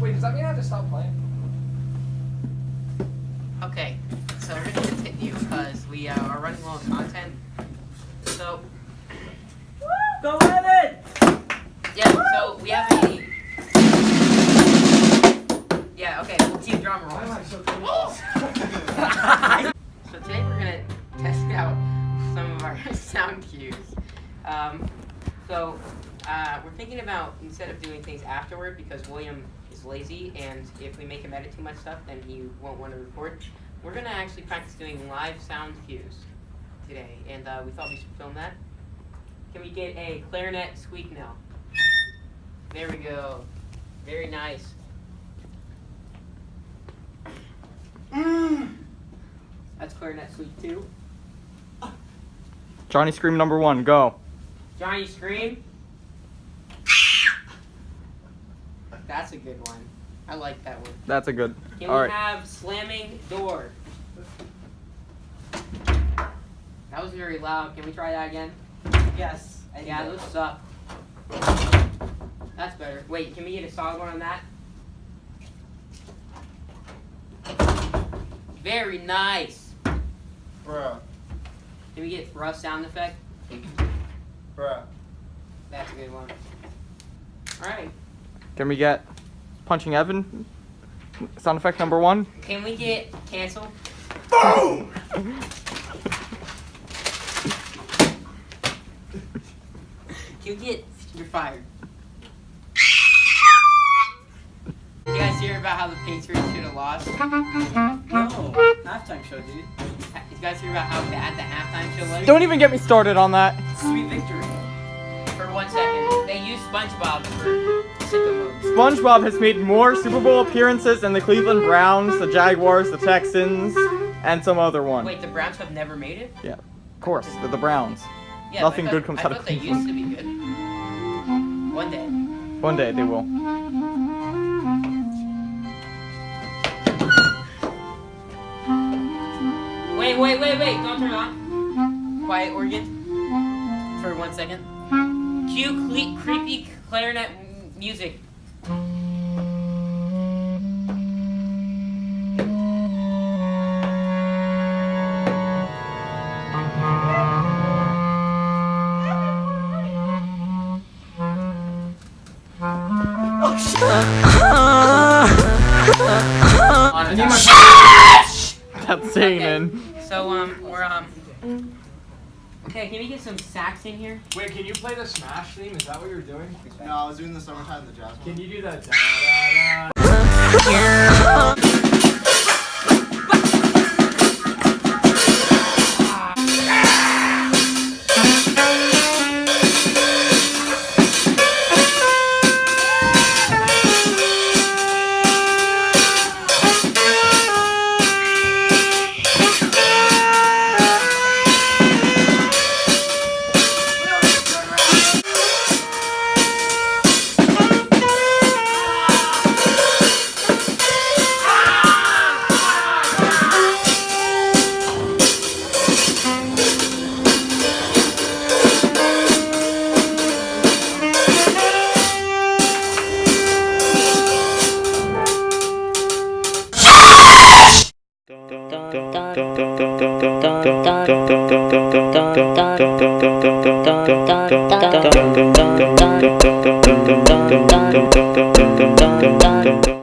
Wait, does that mean I have to stop playing? Okay, so we're gonna continue because we are running low on content. So, Go Evan! yeah, so we have a. Yeah, okay, we'll keep drum Why am I rolls. so crazy? So today we're gonna test out some of our sound cues. We're thinking about instead of doing things afterward because William is lazy and if we make him edit too much stuff then he won't want to record. We're gonna actually practice doing live sound cues today and we thought we should film that. Can we get a clarinet squeak now? There we go. Very nice. That's clarinet squeak 2. Johnny Scream number 1, go. Johnny Scream. That's a good one. I like that one. That's a good. Can All we right. have slamming door? That was very loud. Can we try that again? Yes. Yeah, those suck. That's better. Wait, can we get a solid one on that? Very nice. Bruh. Can we get rough sound effect? Bruh. That's a good one. Alright. Can we get Punching Evan? Sound effect number 1. Can we get cancel? Boom! Can we get you're fired? You guys hear about how the Patriots should have lost? No. Halftime show, dude. You guys hear about how bad the halftime show was? Don't even get me started on that. Sweet victory. For 1 second, they used SpongeBob for sicko mode. SpongeBob has made more Super Bowl appearances than the Cleveland Browns, the Jaguars, the Texans, and some other one. Wait, the Browns have never made it? Yeah, of course, they're the Browns. Yeah, Nothing but good comes I out of thought they Cleveland. used to be good. One day. One day they will. Wait, don't turn on. Quiet organ. For 1 second. Cue creepy clarinet music. That's Zanin. So we're okay, can we get some sax in here? Wait, can you play the Smash theme? Is that what you're doing? No, I was doing the summertime, the jazz one. Can you do that? Da, da, da?